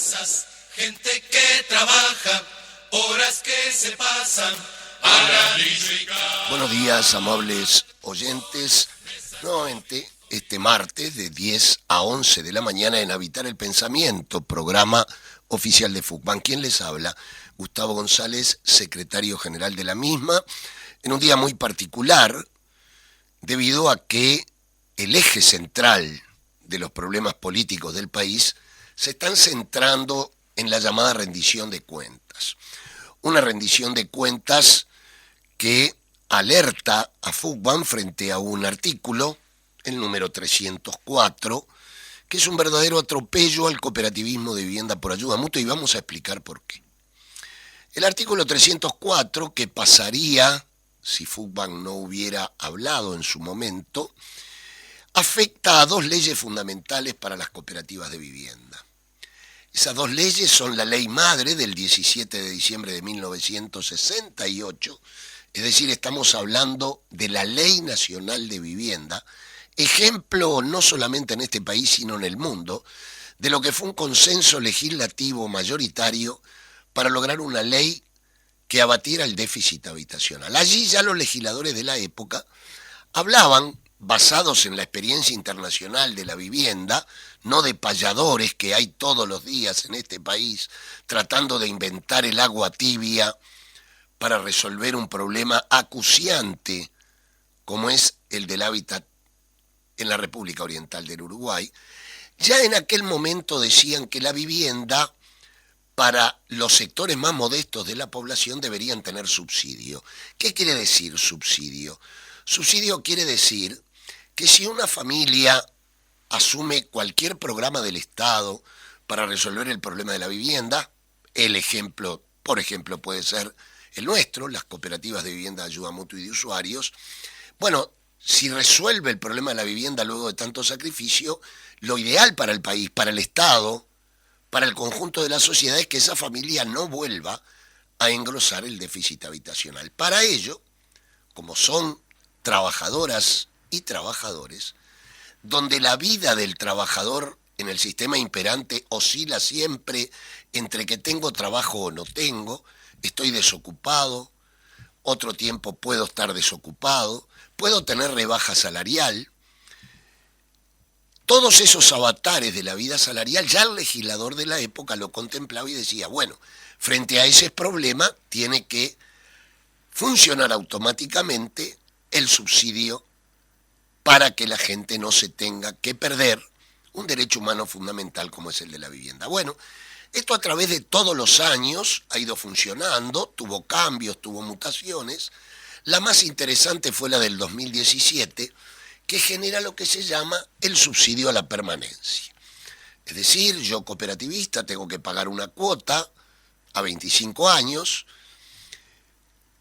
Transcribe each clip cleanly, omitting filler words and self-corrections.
casas, gente que trabaja, horas que se pasan, paradillo y cal. Buenos días, amables oyentes. Nuevamente, este martes de 10 a 11 de la mañana en Habitar el Pensamiento, programa oficial de FUCBAN. ¿Quién les habla? Gustavo González, secretario general de la misma, en un día muy particular, debido a que el eje central de los problemas políticos del país se están centrando en la llamada rendición de cuentas. Una rendición de cuentas que alerta a FUCBAN frente a un artículo, el número 304, que es un verdadero atropello al cooperativismo de vivienda por ayuda mutua, y vamos a explicar por qué. El artículo 304, que pasaría, si FUCBAN no hubiera hablado en su momento, afecta a dos leyes fundamentales para las cooperativas de vivienda. Esas dos leyes son la ley madre del 17 de diciembre de 1968, es decir, estamos hablando de la Ley Nacional de Vivienda, ejemplo no solamente en este país, sino en el mundo, de lo que fue un consenso legislativo mayoritario para lograr una ley que abatiera el déficit habitacional. Allí ya los legisladores de la época hablaban, basados en la experiencia internacional de la vivienda, no de payadores que hay todos los días en este país, tratando de inventar el agua tibia para resolver un problema acuciante como es el del hábitat en la República Oriental del Uruguay. Ya en aquel momento decían que la vivienda para los sectores más modestos de la población deberían tener subsidio. ¿Qué quiere decir subsidio? Subsidio quiere decir que si una familia asume cualquier programa del Estado para resolver el problema de la vivienda, el ejemplo, por ejemplo, puede ser el nuestro, las cooperativas de vivienda de ayuda mutua y de usuarios, bueno, si resuelve el problema de la vivienda luego de tanto sacrificio, lo ideal para el país, para el Estado, para el conjunto de la sociedad es que esa familia no vuelva a engrosar el déficit habitacional. Para ello, como son trabajadoras y trabajadores, donde la vida del trabajador en el sistema imperante oscila siempre entre que tengo trabajo o no tengo, estoy desocupado, otro tiempo puedo estar desocupado, puedo tener rebaja salarial. Todos esos avatares de la vida salarial, ya el legislador de la época lo contemplaba y decía, bueno, frente a ese problema tiene que funcionar automáticamente el subsidio para que la gente no se tenga que perder un derecho humano fundamental como es el de la vivienda. Bueno, esto a través de todos los años ha ido funcionando, tuvo cambios, tuvo mutaciones. La más interesante fue la del 2017, que genera lo que se llama el subsidio a la permanencia. Es decir, yo cooperativista tengo que pagar una cuota a 25 años,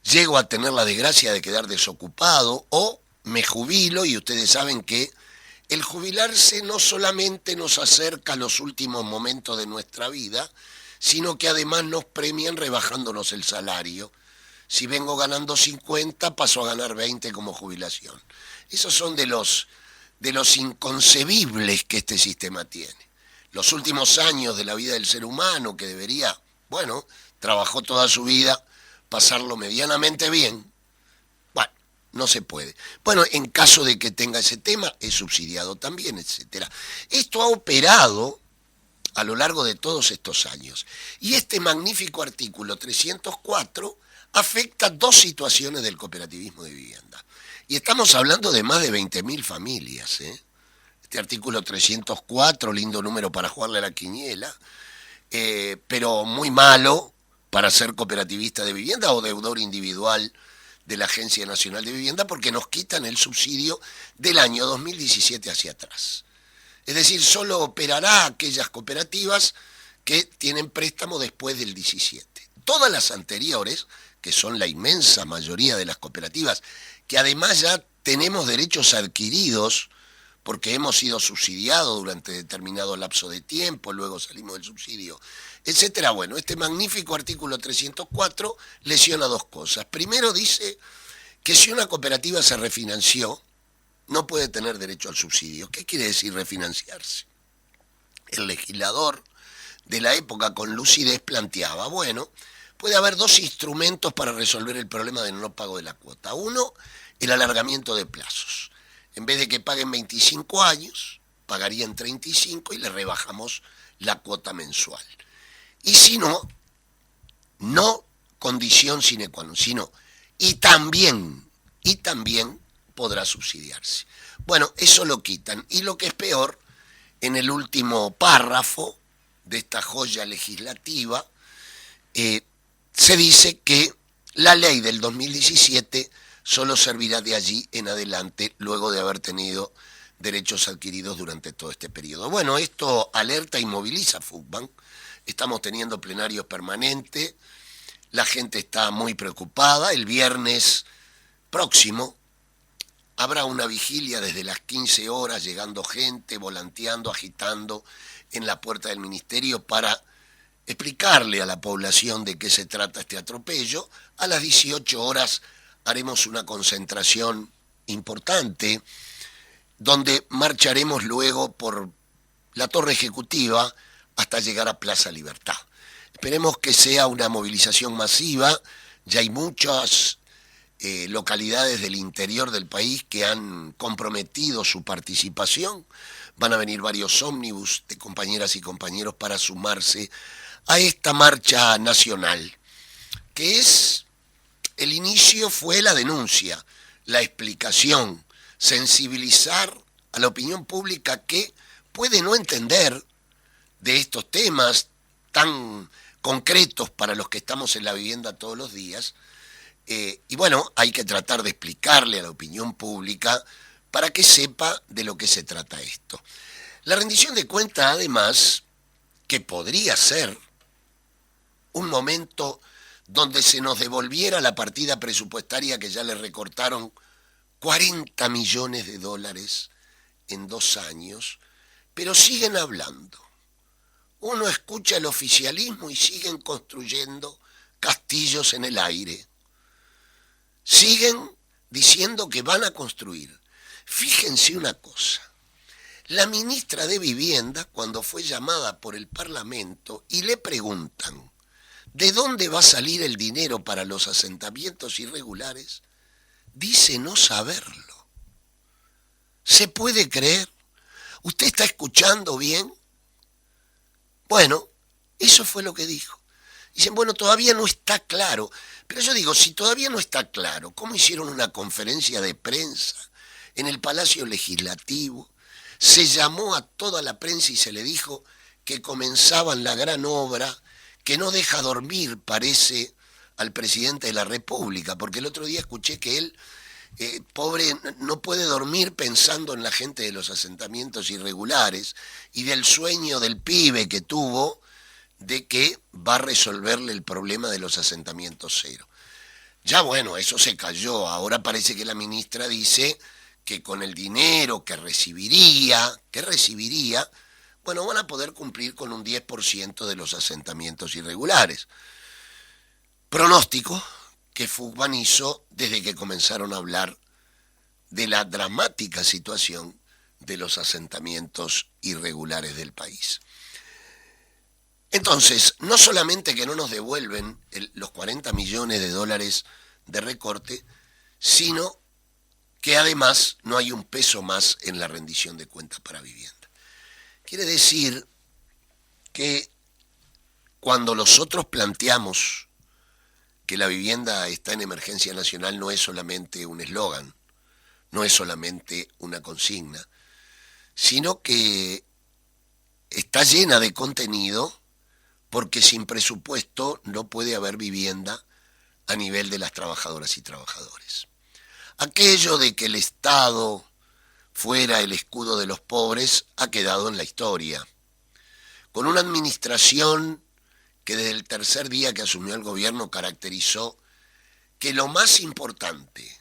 llego a tener la desgracia de quedar desocupado o me jubilo, y ustedes saben que el jubilarse no solamente nos acerca a los últimos momentos de nuestra vida, sino que además nos premian rebajándonos el salario. Si vengo ganando 50, paso a ganar 20 como jubilación. Esos son de los inconcebibles que este sistema tiene. Los últimos años de la vida del ser humano, que debería, bueno, trabajó toda su vida, pasarlo medianamente bien, bueno, no se puede. Bueno, en caso de que tenga ese tema, es subsidiado también, etcétera. Esto ha operado a lo largo de todos estos años. Y este magnífico artículo 304 afecta dos situaciones del cooperativismo de vivienda. Y estamos hablando de más de 20.000 familias. Este artículo 304, lindo número para jugarle a la quiniela, pero muy malo para ser cooperativista de vivienda o deudor individual de la Agencia Nacional de Vivienda, porque nos quitan el subsidio del año 2017 hacia atrás. Es decir, solo operará aquellas cooperativas que tienen préstamo después del 17. Todas las anteriores, que son la inmensa mayoría de las cooperativas, que además ya tenemos derechos adquiridos porque hemos sido subsidiados durante determinado lapso de tiempo, luego salimos del subsidio, etcétera. Bueno, este magnífico artículo 304 lesiona dos cosas. Primero dice que si una cooperativa se refinanció, no puede tener derecho al subsidio. ¿Qué quiere decir refinanciarse? El legislador de la época con lucidez planteaba, bueno, puede haber dos instrumentos para resolver el problema del no pago de la cuota. Uno, el alargamiento de plazos. En vez de que paguen 25 años, pagarían 35 y le rebajamos la cuota mensual. Y si no, no condición sine qua non, sino y también podrá subsidiarse. Bueno, eso lo quitan. Y lo que es peor, en el último párrafo de esta joya legislativa, se dice que la ley del 2017 solo servirá de allí en adelante, luego de haber tenido derechos adquiridos durante todo este periodo. Bueno, esto alerta y moviliza a Fugbank. Estamos teniendo plenarios permanentes, la gente está muy preocupada. El viernes próximo habrá una vigilia desde las 15 horas, llegando gente, volanteando, agitando en la puerta del ministerio para explicarle a la población de qué se trata este atropello. A las 18 horas haremos una concentración importante, donde marcharemos luego por la Torre Ejecutiva hasta llegar a Plaza Libertad. Esperemos que sea una movilización masiva. Ya hay muchas localidades del interior del país que han comprometido su participación. Van a venir varios ómnibus de compañeras y compañeros para sumarse a esta marcha nacional, que es, el inicio fue la denuncia, la explicación, sensibilizar a la opinión pública que puede no entender de estos temas tan concretos para los que estamos en la vivienda todos los días. Y bueno, hay que tratar de explicarle a la opinión pública para que sepa de lo que se trata esto. La rendición de cuentas, además, que podría ser un momento donde se nos devolviera la partida presupuestaria que ya le recortaron 40 millones de dólares en 2 años, pero siguen hablando. Uno escucha el oficialismo y siguen construyendo castillos en el aire. Siguen diciendo que van a construir. Fíjense una cosa. La ministra de Vivienda, cuando fue llamada por el Parlamento y le preguntan ¿de dónde va a salir el dinero para los asentamientos irregulares?, dice no saberlo. ¿Se puede creer? ¿Usted está escuchando bien? Bueno, eso fue lo que dijo. Dicen, bueno, todavía no está claro. Pero yo digo, si todavía no está claro, ¿cómo hicieron una conferencia de prensa en el Palacio Legislativo? Se llamó a toda la prensa y se le dijo que comenzaban la gran obra que no deja dormir, parece, al presidente de la República, porque el otro día escuché que él, pobre, no puede dormir pensando en la gente de los asentamientos irregulares y del sueño del pibe que tuvo de que va a resolverle el problema de los asentamientos cero. Ya bueno, eso se cayó. Ahora parece que la ministra dice que con el dinero que recibiría, bueno, van a poder cumplir con un 10% de los asentamientos irregulares. Pronóstico que Fugbank hizo desde que comenzaron a hablar de la dramática situación de los asentamientos irregulares del país. Entonces, no solamente que no nos devuelven los 40 millones de dólares de recorte, sino que además no hay un peso más en la rendición de cuentas para vivienda. Quiere decir que cuando nosotros planteamos que la vivienda está en emergencia nacional, no es solamente un eslogan, no es solamente una consigna, sino que está llena de contenido, porque sin presupuesto no puede haber vivienda a nivel de las trabajadoras y trabajadores. Aquello de que el Estado fuera el escudo de los pobres ha quedado en la historia. Con una administración que desde el tercer día que asumió el gobierno caracterizó que lo más importante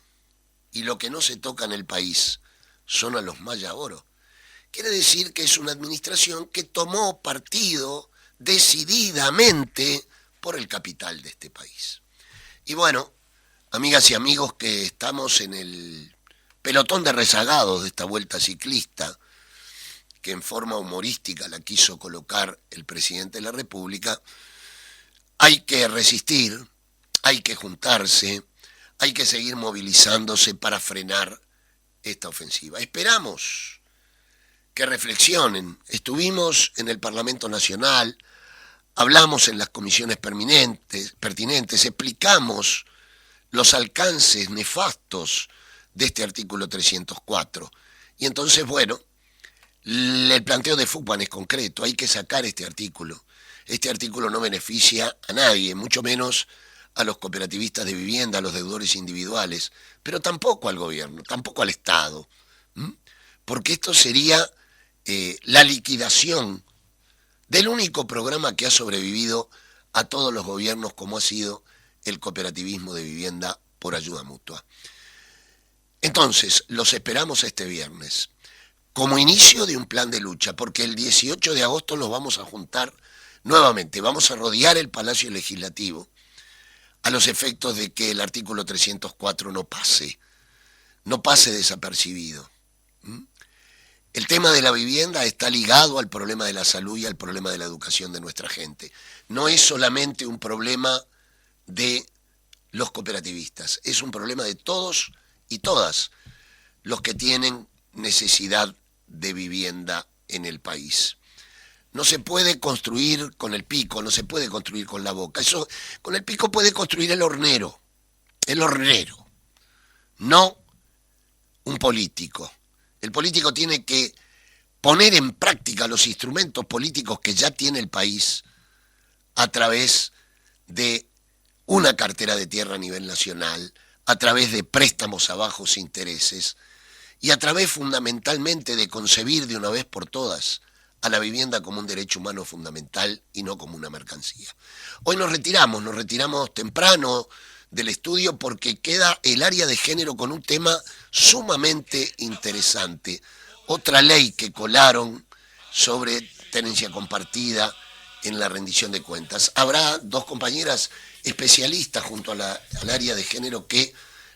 y lo que no se toca en el país son a los mayaboros. Quiere decir que es una administración que tomó partido decididamente por el capital de este país. Y bueno, amigas y amigos que estamos en el pelotón de rezagados de esta vuelta ciclista, que en forma humorística la quiso colocar el presidente de la República, hay que resistir, hay que juntarse, hay que seguir movilizándose para frenar esta ofensiva. Esperamos que reflexionen. Estuvimos en el Parlamento Nacional, hablamos en las comisiones pertinentes, explicamos los alcances nefastos de este artículo 304. Y entonces, bueno, el planteo de FUCBAN es concreto, hay que sacar este artículo. Este artículo no beneficia a nadie, mucho menos a los cooperativistas de vivienda, a los deudores individuales, pero tampoco al gobierno, tampoco al Estado, porque esto sería la liquidación del único programa que ha sobrevivido a todos los gobiernos, como ha sido el cooperativismo de vivienda por ayuda mutua. Entonces, los esperamos este viernes, como inicio de un plan de lucha, porque el 18 de agosto los vamos a juntar nuevamente, vamos a rodear el Palacio Legislativo a los efectos de que el artículo 304 no pase desapercibido. El tema de la vivienda está ligado al problema de la salud y al problema de la educación de nuestra gente. No es solamente un problema de los cooperativistas, es un problema de todos y todas los que tienen necesidad de vivienda en el país. No se puede construir con el pico, no se puede construir con la boca. Eso, con el pico puede construir el hornero, no un político. El político tiene que poner en práctica los instrumentos políticos que ya tiene el país a través de una cartera de tierra a nivel nacional, a través de préstamos a bajos intereses y a través fundamentalmente de concebir de una vez por todas a la vivienda como un derecho humano fundamental y no como una mercancía. Hoy nos retiramos temprano del estudio porque queda el área de género con un tema sumamente interesante. Otra ley que colaron sobre tenencia compartida en la rendición de cuentas. Habrá dos compañeras especialistas junto al área de género que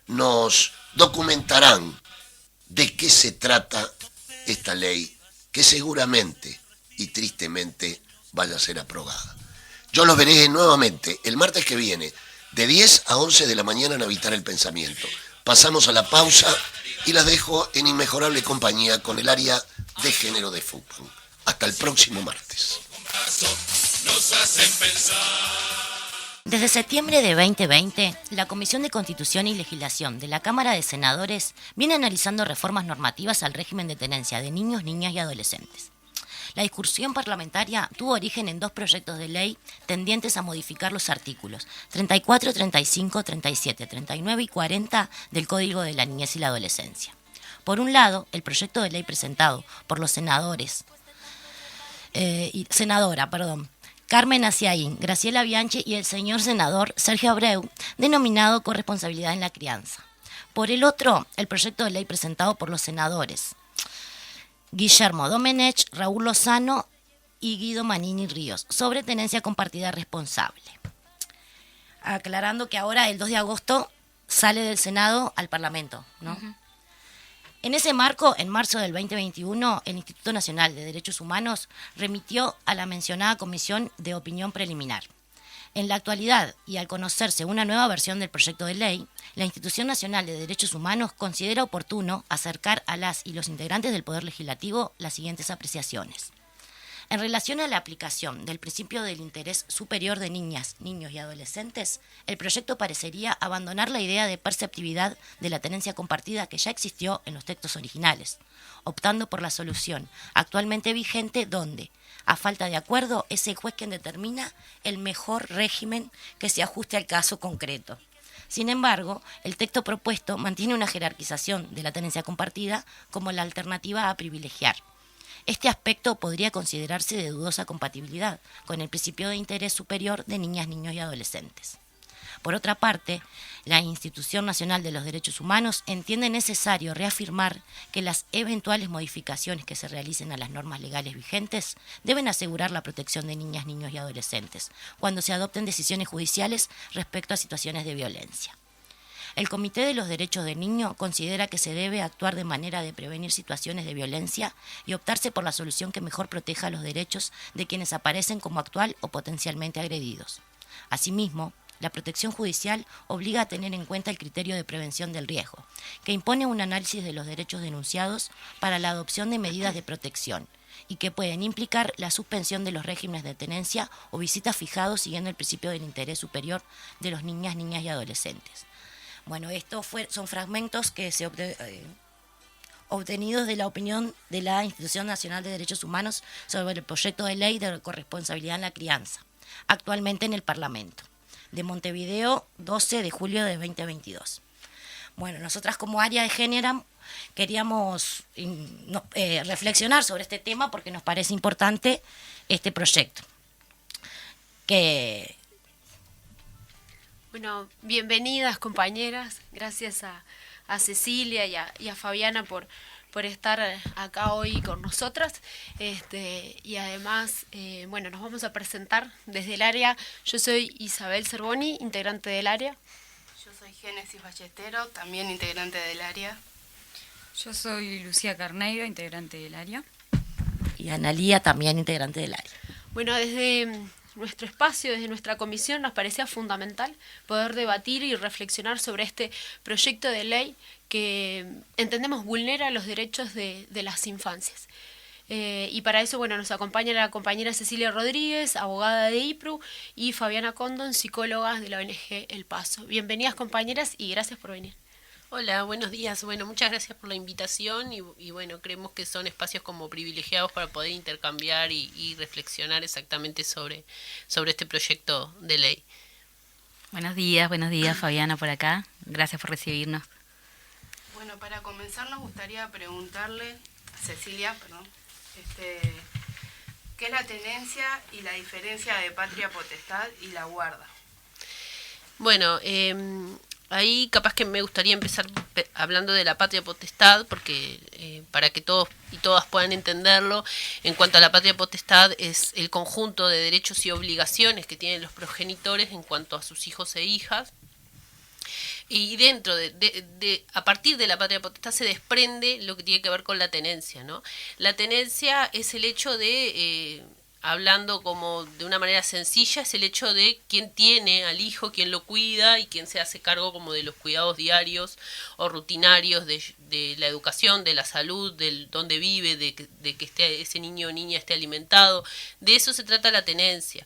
nos documentarán de qué se trata esta ley, que seguramente y tristemente vaya a ser aprobada. Yo los veré nuevamente el martes que viene, de 10 a 11 de la mañana en Habitar el Pensamiento. Pasamos a la pausa y las dejo en inmejorable compañía con el área de género de FUCBAN. Hasta el próximo martes. Desde septiembre de 2020, la Comisión de Constitución y Legislación de la Cámara de Senadores viene analizando reformas normativas al régimen de tenencia de niños, niñas y adolescentes. La discusión parlamentaria tuvo origen en dos proyectos de ley tendientes a modificar los artículos 34, 35, 37, 39 y 40 del Código de la Niñez y la Adolescencia. Por un lado, el proyecto de ley presentado por los senadora, Carmen Aciaín, Graciela Bianchi y el señor senador Sergio Abreu, denominado Corresponsabilidad en la Crianza. Por el otro, el proyecto de ley presentado por los senadores Guillermo Domenech, Raúl Lozano y Guido Manini Ríos, sobre tenencia compartida responsable. Aclarando que ahora, el 2 de agosto, sale del Senado al Parlamento, ¿no? Uh-huh. En ese marco, en marzo del 2021, el Instituto Nacional de Derechos Humanos remitió a la mencionada Comisión de Opinión Preliminar. En la actualidad, y al conocerse una nueva versión del proyecto de ley, la Institución Nacional de Derechos Humanos considera oportuno acercar a las y los integrantes del Poder Legislativo las siguientes apreciaciones. En relación a la aplicación del principio del interés superior de niñas, niños y adolescentes, el proyecto parecería abandonar la idea de perceptividad de la tenencia compartida que ya existió en los textos originales, optando por la solución actualmente vigente donde, a falta de acuerdo, es el juez quien determina el mejor régimen que se ajuste al caso concreto. Sin embargo, el texto propuesto mantiene una jerarquización de la tenencia compartida como la alternativa a privilegiar. Este aspecto podría considerarse de dudosa compatibilidad con el principio de interés superior de niñas, niños y adolescentes. Por otra parte, la Institución Nacional de los Derechos Humanos entiende necesario reafirmar que las eventuales modificaciones que se realicen a las normas legales vigentes deben asegurar la protección de niñas, niños y adolescentes cuando se adopten decisiones judiciales respecto a situaciones de violencia. El Comité de los Derechos del Niño considera que se debe actuar de manera de prevenir situaciones de violencia y optarse por la solución que mejor proteja los derechos de quienes aparecen como actual o potencialmente agredidos. Asimismo, la protección judicial obliga a tener en cuenta el criterio de prevención del riesgo, que impone un análisis de los derechos denunciados para la adopción de medidas de protección y que pueden implicar la suspensión de los regímenes de tenencia o visitas fijados siguiendo el principio del interés superior de los niñas y adolescentes. Bueno, estos son fragmentos que se obtenidos de la opinión de la Institución Nacional de Derechos Humanos sobre el proyecto de ley de corresponsabilidad en la crianza, actualmente en el Parlamento, de Montevideo, 12 de julio de 2022. Bueno, nosotras como área de género queríamos reflexionar sobre este tema porque nos parece importante este proyecto. Bueno, bienvenidas compañeras, gracias a Cecilia y a Fabiana por estar acá hoy con nosotras, y además, bueno, nos vamos a presentar desde el área. Yo soy Isabel Cervoni, integrante del área. Yo soy Génesis Ballestero, también integrante del área. Yo soy Lucía Carneiro, integrante del área. Y Analía, también integrante del área. Bueno, desde nuestro espacio, desde nuestra comisión, nos parecía fundamental poder debatir y reflexionar sobre este proyecto de ley que entendemos vulnera los derechos de las infancias. Y para eso, bueno, nos acompaña la compañera Cecilia Rodríguez, abogada de IPRU, y Fabiana Condon, psicóloga de la ONG El Paso. Bienvenidas compañeras y gracias por venir. Hola, buenos días. Bueno, muchas gracias por la invitación y bueno, creemos que son espacios como privilegiados para poder intercambiar y reflexionar exactamente sobre este proyecto de ley. Buenos días, Fabiana por acá. Gracias por recibirnos. Bueno, para comenzar nos gustaría preguntarle, Cecilia, ¿qué es la tenencia y la diferencia de patria potestad y la guarda? Bueno, ahí capaz que me gustaría empezar hablando de la patria potestad, porque para que todos y todas puedan entenderlo, en cuanto a la patria potestad es el conjunto de derechos y obligaciones que tienen los progenitores en cuanto a sus hijos e hijas. Y dentro a partir de la patria potestad se desprende lo que tiene que ver con la tenencia, ¿no? La tenencia es el hecho de hablando como de una manera sencilla, es el hecho de quién tiene al hijo, quién lo cuida y quién se hace cargo como de los cuidados diarios o rutinarios de la educación, de la salud, del dónde vive, de que ese niño o niña esté alimentado. De eso se trata la tenencia.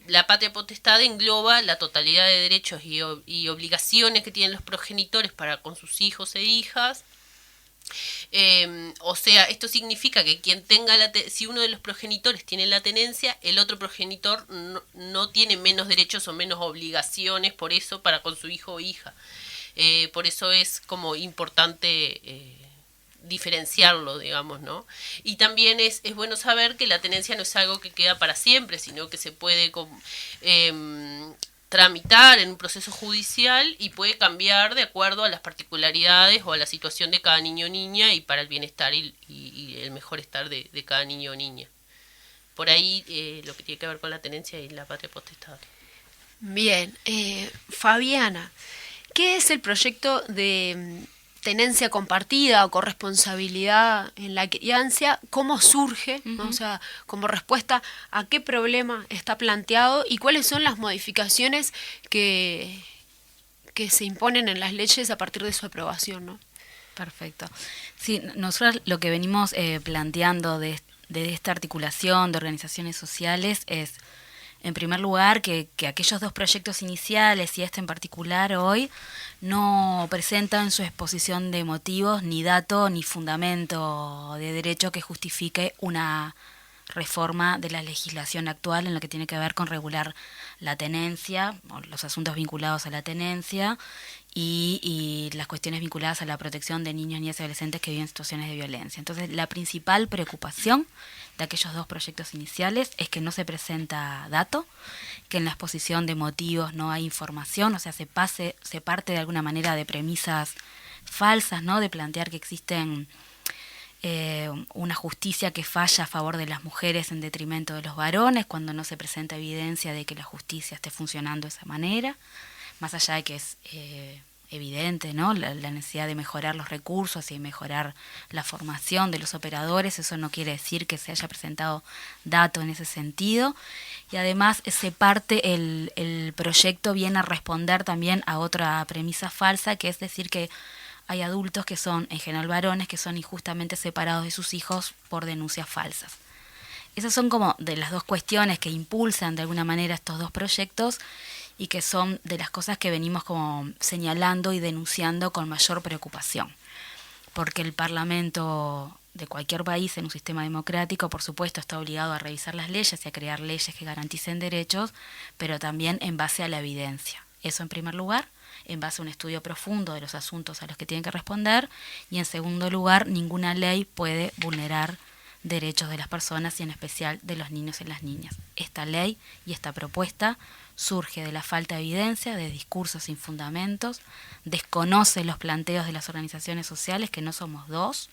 La patria potestad engloba la totalidad de derechos y obligaciones que tienen los progenitores para con sus hijos e hijas. O sea, esto significa que quien tenga si uno de los progenitores tiene la tenencia, el otro progenitor no tiene menos derechos o menos obligaciones por eso para con su hijo o hija. Por eso es como importante diferenciarlo, digamos, ¿no? Y también es bueno saber que la tenencia no es algo que queda para siempre, sino que se puede tramitar en un proceso judicial y puede cambiar de acuerdo a las particularidades o a la situación de cada niño o niña y para el bienestar y el mejor estar de cada niño o niña. Por ahí lo que tiene que ver con la tenencia y la patria potestad. Bien, Fabiana, ¿qué es el proyecto de tenencia compartida o corresponsabilidad en la crianza? ¿Cómo surge? ¿No? O sea, como respuesta a qué problema está planteado y cuáles son las modificaciones que se imponen en las leyes a partir de su aprobación, ¿no? Perfecto. Sí, nosotros lo que venimos planteando de esta articulación de organizaciones sociales es, en primer lugar, que aquellos dos proyectos iniciales y este en particular hoy no presentan en su exposición de motivos ni dato ni fundamento de derecho que justifique una reforma de la legislación actual en lo que tiene que ver con regular la tenencia, o los asuntos vinculados a la tenencia y las cuestiones vinculadas a la protección de niños, niñas y adolescentes que viven situaciones de violencia. Entonces, la principal preocupación de aquellos dos proyectos iniciales es que no se presenta dato, que en la exposición de motivos no hay información, o sea, se parte de alguna manera de premisas falsas, ¿no? De plantear que existen una justicia que falla a favor de las mujeres en detrimento de los varones, cuando no se presenta evidencia de que la justicia esté funcionando de esa manera, más allá de que es evidente, ¿no? La necesidad de mejorar los recursos y mejorar la formación de los operadores. Eso no quiere decir que se haya presentado dato en ese sentido. Y además el proyecto viene a responder también a otra premisa falsa, que es decir que hay adultos que son, en general varones, que son injustamente separados de sus hijos por denuncias falsas. Esas son como de las dos cuestiones que impulsan de alguna manera estos dos proyectos y que son de las cosas que venimos como señalando y denunciando con mayor preocupación. Porque el Parlamento de cualquier país en un sistema democrático, por supuesto, está obligado a revisar las leyes y a crear leyes que garanticen derechos, pero también en base a la evidencia. Eso en primer lugar, en base a un estudio profundo de los asuntos a los que tienen que responder, y en segundo lugar, ninguna ley puede vulnerar derechos de las personas y en especial de los niños y las niñas. Esta ley y esta propuesta surge de la falta de evidencia, de discursos sin fundamentos, desconoce los planteos de las organizaciones sociales, que no somos dos,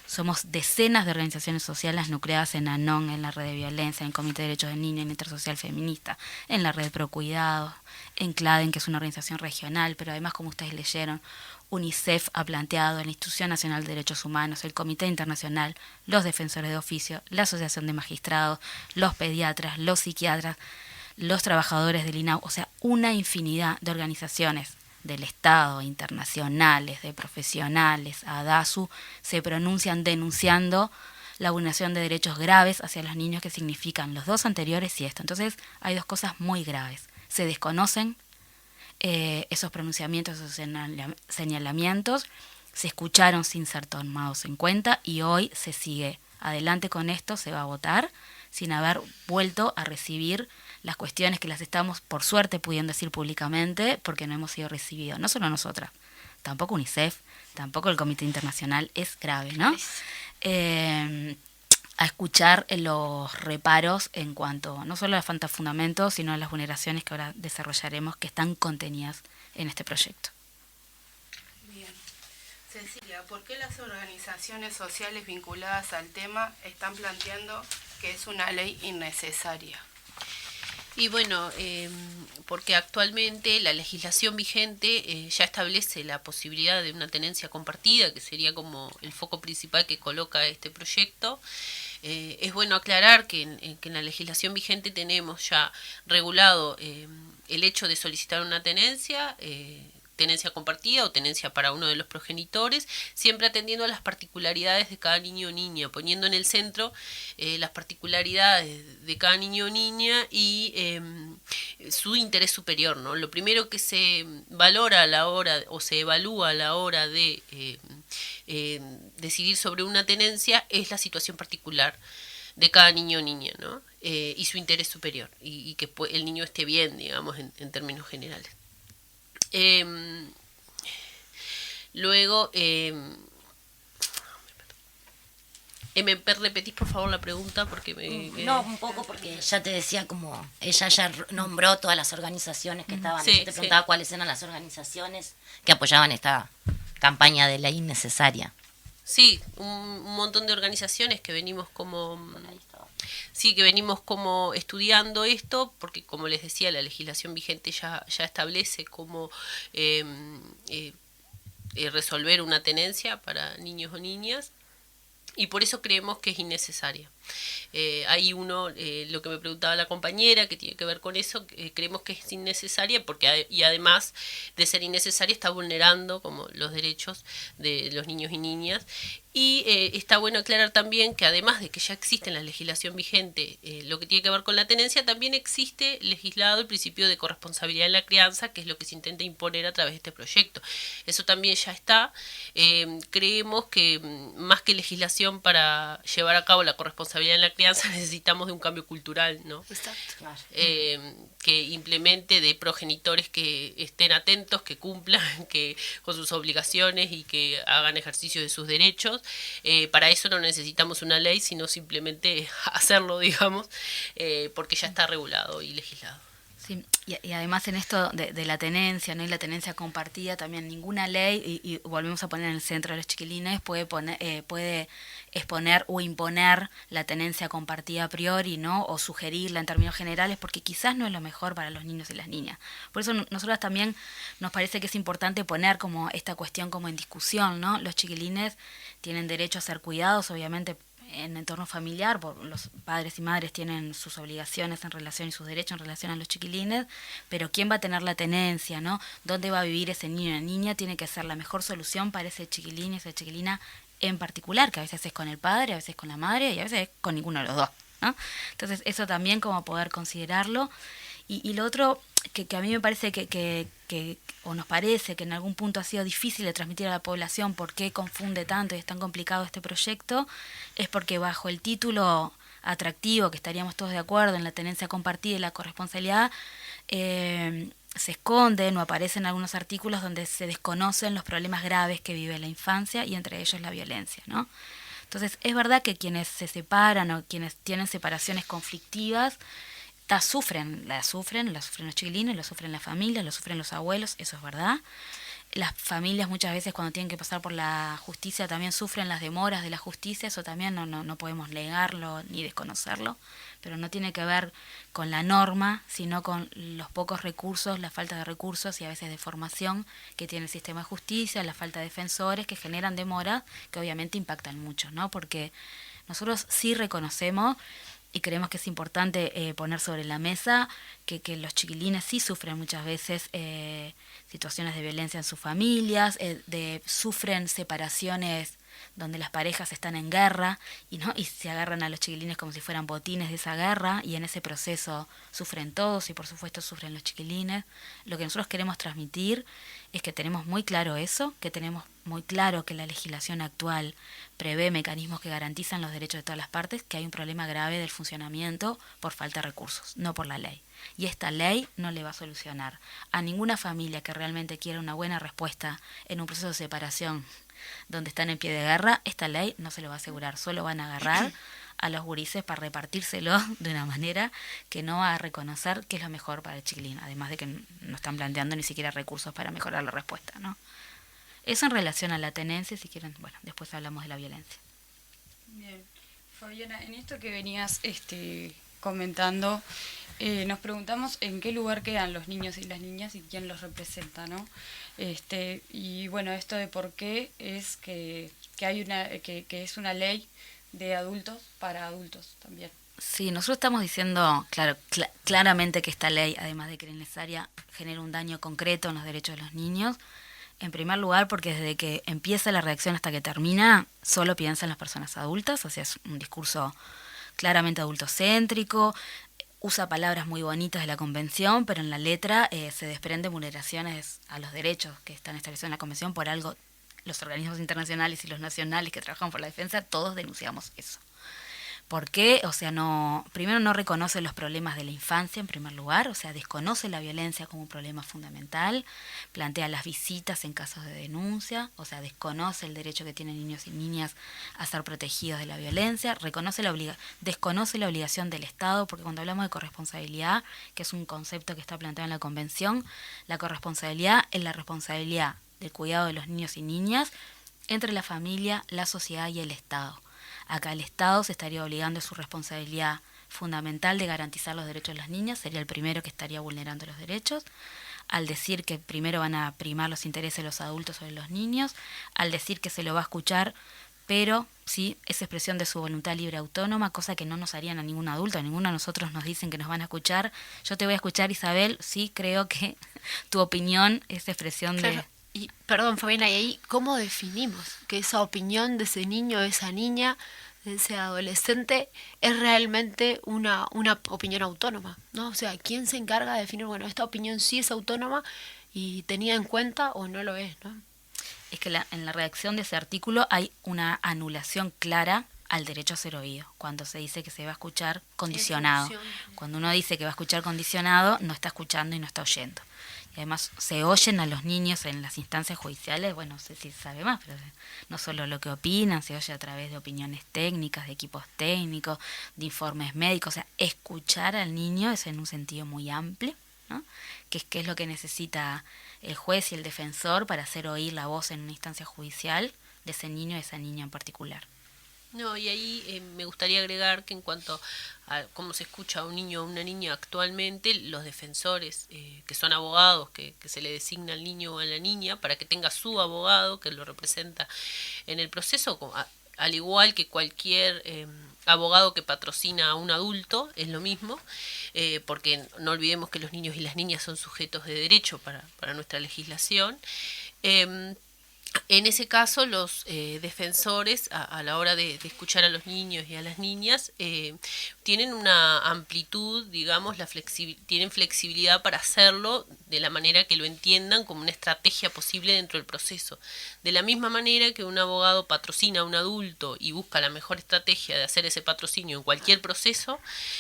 somos decenas de organizaciones sociales nucleadas en ANON, en la Red de Violencia, en el Comité de Derechos del Niño, en Intersocial Feminista, en la Red Pro Cuidado, en CLADEN, que es una organización regional, pero además, como ustedes leyeron, UNICEF ha planteado, la Institución Nacional de Derechos Humanos, el Comité Internacional, los Defensores de Oficio, la Asociación de Magistrados, los pediatras, los psiquiatras, los trabajadores del INAU, o sea, una infinidad de organizaciones del Estado, internacionales, de profesionales, ADASU, se pronuncian denunciando la vulneración de derechos graves hacia los niños, que significan los dos anteriores y esto. Entonces, hay dos cosas muy graves. Se desconocen esos pronunciamientos, esos señalamientos, se escucharon sin ser tomados en cuenta y hoy se sigue adelante con esto, se va a votar sin haber vuelto a recibir las cuestiones que las estamos, por suerte, pudiendo decir públicamente, porque no hemos sido recibidos, no solo nosotras, tampoco UNICEF, tampoco el Comité Internacional, es grave, ¿no? A escuchar los reparos en cuanto no solo a la falta de fundamentos, sino a las vulneraciones que ahora desarrollaremos, que están contenidas en este proyecto. Bien. Cecilia, ¿por qué las organizaciones sociales vinculadas al tema están planteando que es una ley innecesaria? Y bueno, porque actualmente la legislación vigente ya establece la posibilidad de una tenencia compartida, que sería como el foco principal que coloca este proyecto. Es bueno aclarar que en la legislación vigente tenemos ya regulado el hecho de solicitar una tenencia compartida o tenencia para uno de los progenitores, siempre atendiendo a las particularidades de cada niño o niña, poniendo en el centro las particularidades de cada niño o niña y su interés superior, ¿no? Lo primero que se valora a la hora o se evalúa a la hora de decidir sobre una tenencia es la situación particular de cada niño o niña, ¿no? Y su interés superior, y que el niño esté bien, digamos, en términos generales. Luego, ¿me repetís por favor la pregunta? Porque No, un poco porque ya te decía, como ella ya nombró todas las organizaciones que estaban. Sí, Yo te preguntaba cuáles eran las organizaciones que apoyaban esta campaña de ley innecesaria. Sí, un montón de organizaciones que venimos como... Sí, que venimos como estudiando esto, porque como les decía, la legislación vigente ya establece cómo resolver una tenencia para niños o niñas, y por eso creemos que es innecesaria. Hay lo que me preguntaba la compañera, que tiene que ver con eso, creemos que es innecesaria porque y además de ser innecesaria está vulnerando como los derechos de los niños y niñas. Y está bueno aclarar también que además de que ya existe en la legislación vigente lo que tiene que ver con la tenencia, también existe legislado el principio de corresponsabilidad en la crianza, que es lo que se intenta imponer a través de este proyecto. Eso también ya está. Creemos que más que legislación para llevar a cabo la corresponsabilidad en la crianza, necesitamos de un cambio cultural, ¿no? Exacto. Claro. Que implemente de progenitores que estén atentos, que cumplan con sus obligaciones y que hagan ejercicio de sus derechos. Para eso no necesitamos una ley, sino simplemente hacerlo, digamos, porque ya está regulado y legislado. Sí, y además en esto de la tenencia, ¿no? Y la tenencia compartida, también ninguna ley, y volvemos a poner en el centro a los chiquilines, puede exponer o imponer la tenencia compartida a priori, ¿no? O sugerirla en términos generales, porque quizás no es lo mejor para los niños y las niñas. Por eso nosotros también nos parece que es importante poner como esta cuestión como en discusión, ¿no? Los chiquilines tienen derecho a ser cuidados, obviamente, en entorno familiar, los padres y madres tienen sus obligaciones en relación y sus derechos en relación a los chiquilines, pero ¿quién va a tener la tenencia, no? ¿Dónde va a vivir ese niño o la niña? Tiene que ser la mejor solución para ese chiquilín y esa chiquilina en particular, que a veces es con el padre, a veces con la madre y a veces es con ninguno de los dos, ¿no? Entonces eso también como poder considerarlo. Y lo otro que a mí me parece o nos parece que en algún punto ha sido difícil de transmitir a la población por qué confunde tanto y es tan complicado este proyecto, es porque bajo el título atractivo, que estaríamos todos de acuerdo en la tenencia compartida y la corresponsabilidad, se esconden o aparecen algunos artículos donde se desconocen los problemas graves que vive la infancia y entre ellos la violencia, ¿no? Entonces es verdad que quienes se separan o quienes tienen separaciones conflictivas, la sufren los chiquilines, lo sufren la familia, lo sufren los abuelos, eso es verdad. Las familias muchas veces cuando tienen que pasar por la justicia también sufren las demoras de la justicia, eso también no podemos negarlo ni desconocerlo, pero no tiene que ver con la norma, sino con los pocos recursos, la falta de recursos y a veces de formación que tiene el sistema de justicia, la falta de defensores que generan demoras que obviamente impactan mucho, ¿no? Porque nosotros sí reconocemos y creemos que es importante poner sobre la mesa que los chiquilines sí sufren muchas veces situaciones de violencia en sus familias, sufren separaciones donde las parejas están en guerra y se agarran a los chiquilines como si fueran botines de esa guerra y en ese proceso sufren todos y por supuesto sufren los chiquilines. Lo que nosotros queremos transmitir es que tenemos muy claro eso, que tenemos muy claro que la legislación actual prevé mecanismos que garantizan los derechos de todas las partes, que hay un problema grave del funcionamiento por falta de recursos, no por la ley. Y esta ley no le va a solucionar a ninguna familia que realmente quiera una buena respuesta en un proceso de separación donde están en pie de guerra, esta ley no se lo va a asegurar, solo van a agarrar a los gurises para repartírselo de una manera que no va a reconocer que es lo mejor para el chiquilín, además de que no están planteando ni siquiera recursos para mejorar la respuesta, ¿no? Eso en relación a la tenencia, si quieren, bueno, después hablamos de la violencia. Bien, Fabiana, en esto que venías comentando, nos preguntamos en qué lugar quedan los niños y las niñas y quién los representa, ¿no? Y bueno, esto de por qué es que hay que es una ley de adultos para adultos también. Sí, nosotros estamos diciendo, claramente que esta ley, además de que es necesaria, genera un daño concreto en los derechos de los niños. En primer lugar, porque desde que empieza la redacción hasta que termina, solo piensa en las personas adultas, o sea, es un discurso claramente adultocéntrico, usa palabras muy bonitas de la Convención, pero en la letra se desprenden vulneraciones a los derechos que están establecidos en la Convención. Por algo, los organismos internacionales y los nacionales que trabajan por la defensa, todos denunciamos eso. ¿Por qué? O sea, primero no reconoce los problemas de la infancia en primer lugar, o sea, desconoce la violencia como un problema fundamental, plantea las visitas en casos de denuncia, o sea, desconoce el derecho que tienen niños y niñas a ser protegidos de la violencia, desconoce la obligación del Estado, porque cuando hablamos de corresponsabilidad, que es un concepto que está planteado en la Convención, la corresponsabilidad es la responsabilidad del cuidado de los niños y niñas entre la familia, la sociedad y el Estado. Acá el Estado se estaría obligando a su responsabilidad fundamental de garantizar los derechos de las niñas, sería el primero que estaría vulnerando los derechos, al decir que primero van a primar los intereses de los adultos sobre los niños, al decir que se lo va a escuchar, pero sí, es expresión de su voluntad libre autónoma, cosa que no nos harían a ningún adulto, a ninguno de nosotros nos dicen que nos van a escuchar. Yo te voy a escuchar, Isabel, sí creo que tu opinión es expresión de... Y, perdón, Fabiana, ¿y ahí cómo definimos que esa opinión de ese niño, de esa niña, de ese adolescente, es realmente una opinión autónoma, ¿no? O sea, ¿quién se encarga de definir, bueno, esta opinión sí es autónoma y tenida en cuenta o no lo es, ¿no? Es que en la redacción de ese artículo hay una anulación clara al derecho a ser oído, cuando se dice que se va a escuchar condicionado. Cuando uno dice que va a escuchar condicionado, no está escuchando y no está oyendo. Además, se oyen a los niños en las instancias judiciales, bueno, no sé si se sabe más, pero no solo lo que opinan, se oye a través de opiniones técnicas, de equipos técnicos, de informes médicos. O sea, escuchar al niño es en un sentido muy amplio, ¿no? ¿Qué es lo que necesita el juez y el defensor para hacer oír la voz en una instancia judicial de ese niño y esa niña en particular? No, y ahí me gustaría agregar que en cuanto a cómo se escucha a un niño o una niña actualmente, los defensores, que son abogados, que se le designa al niño o a la niña para que tenga su abogado que lo representa en el proceso, al igual que cualquier abogado que patrocina a un adulto, es lo mismo, porque no olvidemos que los niños y las niñas son sujetos de derecho para nuestra legislación. En ese caso, los defensores, a la hora de escuchar a los niños y a las niñas, tienen una amplitud, digamos, tienen flexibilidad para hacerlo de la manera que lo entiendan como una estrategia posible dentro del proceso. De la misma manera que un abogado patrocina a un adulto y busca la mejor estrategia de hacer ese patrocinio en cualquier proceso,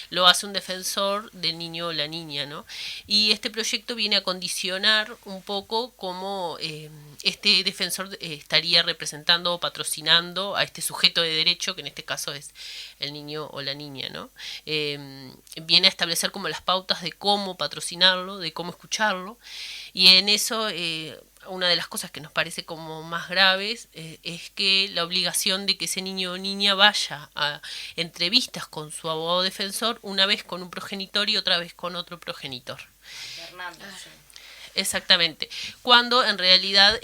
lo hace un defensor del niño o la niña, ¿no? Y este proyecto viene a condicionar un poco cómo este defensor estaría representando o patrocinando a este sujeto de derecho, que en este caso es el niño o la niña, ¿no? Viene a establecer como las pautas de cómo patrocinarlo, de cómo escucharlo, y en eso una de las cosas que nos parece como más graves es que la obligación de que ese niño o niña vaya a entrevistas con su abogado defensor, una vez con un progenitor y otra vez con otro progenitor. Exactamente. Cuando en realidad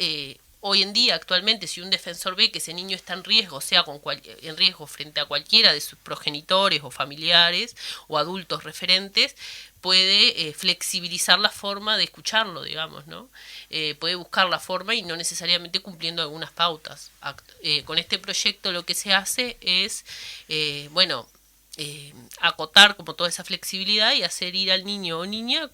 hoy en día, actualmente, si un defensor ve que ese niño está en riesgo, sea en riesgo frente a cualquiera de sus progenitores o familiares o adultos referentes, puede flexibilizar la forma de escucharlo, digamos, ¿no? Puede buscar la forma y no necesariamente cumpliendo algunas pautas. Con este proyecto lo que se hace es, acotar como toda esa flexibilidad y hacer ir al niño o niña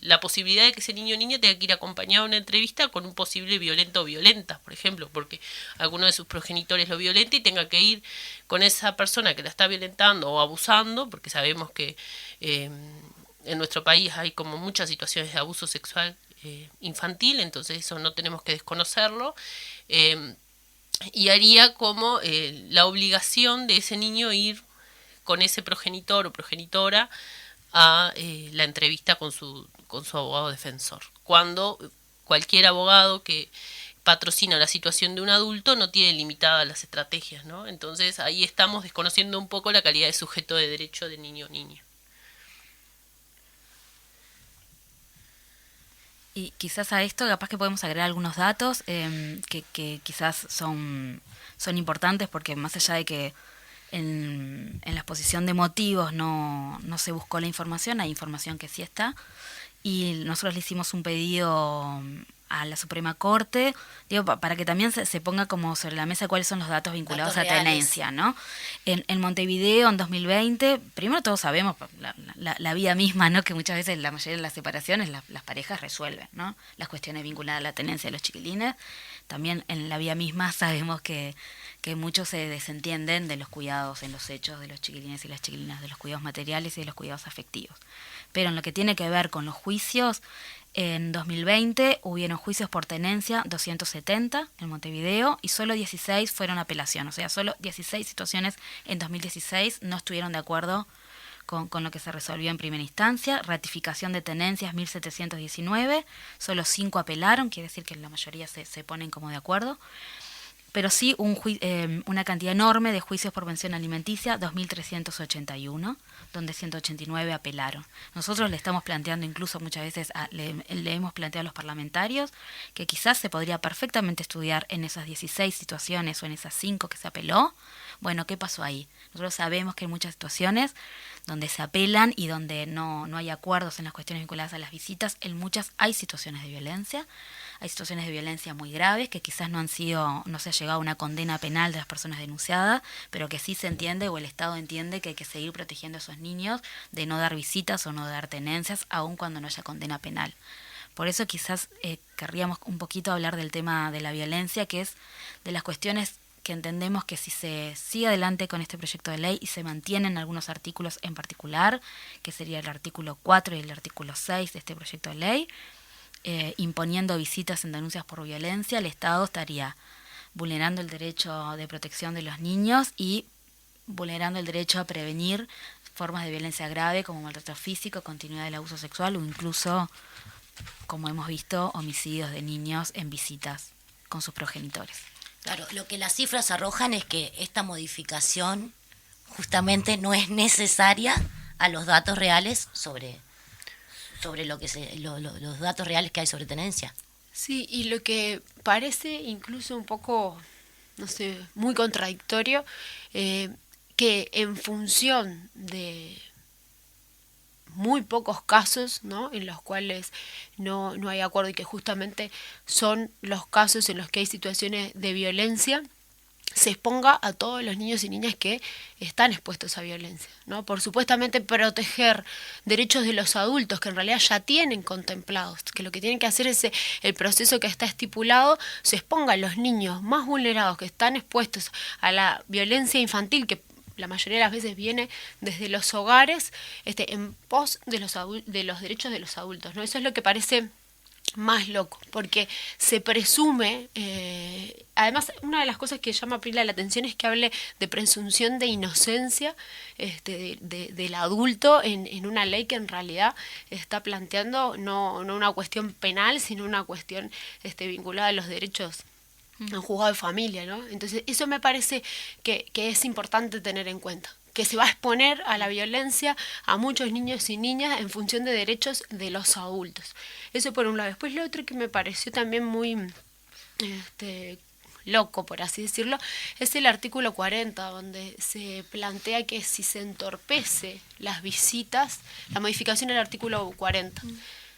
la posibilidad de que ese niño o niña tenga que ir acompañado a una entrevista con un posible violento o violenta, por ejemplo, porque alguno de sus progenitores lo violenta y tenga que ir con esa persona que la está violentando o abusando, porque sabemos que en nuestro país hay como muchas situaciones de abuso sexual infantil, entonces eso no tenemos que desconocerlo, y haría como la obligación de ese niño ir con ese progenitor o progenitora a la entrevista con su abogado defensor. Cuando cualquier abogado que patrocina la situación de un adulto no tiene limitadas las estrategias, ¿no? Entonces ahí estamos desconociendo un poco la calidad de sujeto de derecho de niño o niña. Y quizás a esto capaz que podemos agregar algunos datos que quizás son importantes, porque más allá de que en la exposición de motivos no se buscó la información, hay información que sí está, y nosotros le hicimos un pedido a la Suprema Corte, digo, para que también se ponga como sobre la mesa cuáles son los datos vinculados a tenencia, ¿no? En Montevideo, en 2020, primero todos sabemos la vida misma, ¿no? Que muchas veces la mayoría de las separaciones las parejas resuelven, ¿no? Las cuestiones vinculadas a la tenencia de los chiquilines. También en la vida misma sabemos que muchos se desentienden de los cuidados en los hechos de los chiquilines y las chiquilinas, de los cuidados materiales y de los cuidados afectivos. Pero en lo que tiene que ver con los juicios, en 2020 hubieron juicios por tenencia 270 en Montevideo y solo 16 fueron apelación. O sea, solo 16 situaciones en 2016 no estuvieron de acuerdo con lo que se resolvió en primera instancia. Ratificación de tenencias 1719, solo 5 apelaron, quiere decir que la mayoría se ponen como de acuerdo. Pero sí una cantidad enorme de juicios por pensión alimenticia, 2.381, donde 189 apelaron. Nosotros le estamos planteando, incluso muchas veces le hemos planteado a los parlamentarios, que quizás se podría perfectamente estudiar en esas 16 situaciones o en esas 5 que se apeló. Bueno, ¿qué pasó ahí? Nosotros sabemos que hay muchas situaciones donde se apelan y donde no hay acuerdos en las cuestiones vinculadas a las visitas. En muchas hay situaciones de violencia. Hay situaciones de violencia muy graves que quizás no se ha llegado a una condena penal de las personas denunciadas, pero que sí se entiende o el Estado entiende que hay que seguir protegiendo a esos niños de no dar visitas o no dar tenencias, aun cuando no haya condena penal. Por eso quizás querríamos un poquito hablar del tema de la violencia, que es de las cuestiones que entendemos que si se sigue adelante con este proyecto de ley y se mantienen algunos artículos en particular, que sería el artículo 4 y el artículo 6 de este proyecto de ley, imponiendo visitas en denuncias por violencia, el Estado estaría vulnerando el derecho de protección de los niños y vulnerando el derecho a prevenir formas de violencia grave como maltrato físico, continuidad del abuso sexual o incluso, como hemos visto, homicidios de niños en visitas con sus progenitores. Claro, lo que las cifras arrojan es que esta modificación justamente no es necesaria a los datos reales sobre lo que los datos reales que hay sobre tenencia. Sí, y lo que parece incluso un poco, no sé, muy contradictorio, que en función de muy pocos casos, ¿no?, en los cuales no hay acuerdo y que justamente son los casos en los que hay situaciones de violencia, se exponga a todos los niños y niñas que están expuestos a violencia, ¿no? Por supuestamente proteger derechos de los adultos que en realidad ya tienen contemplados, que lo que tienen que hacer es el proceso que está estipulado, se exponga a los niños más vulnerados que están expuestos a la violencia infantil, que la mayoría de las veces viene desde los hogares, en pos de los derechos de los adultos, ¿no? Eso es lo que parece más loco, porque se presume, además una de las cosas que llama pila la atención es que hable de presunción de inocencia del adulto en una ley que en realidad está planteando no una cuestión penal, sino una cuestión vinculada a los derechos en juzgado de familia, ¿no? Entonces eso me parece que es importante tener en cuenta, que se va a exponer a la violencia a muchos niños y niñas en función de derechos de los adultos. Eso por un lado. Después lo otro que me pareció también muy loco, por así decirlo, es el artículo 40, donde se plantea que si se entorpece las visitas, la modificación del artículo 40,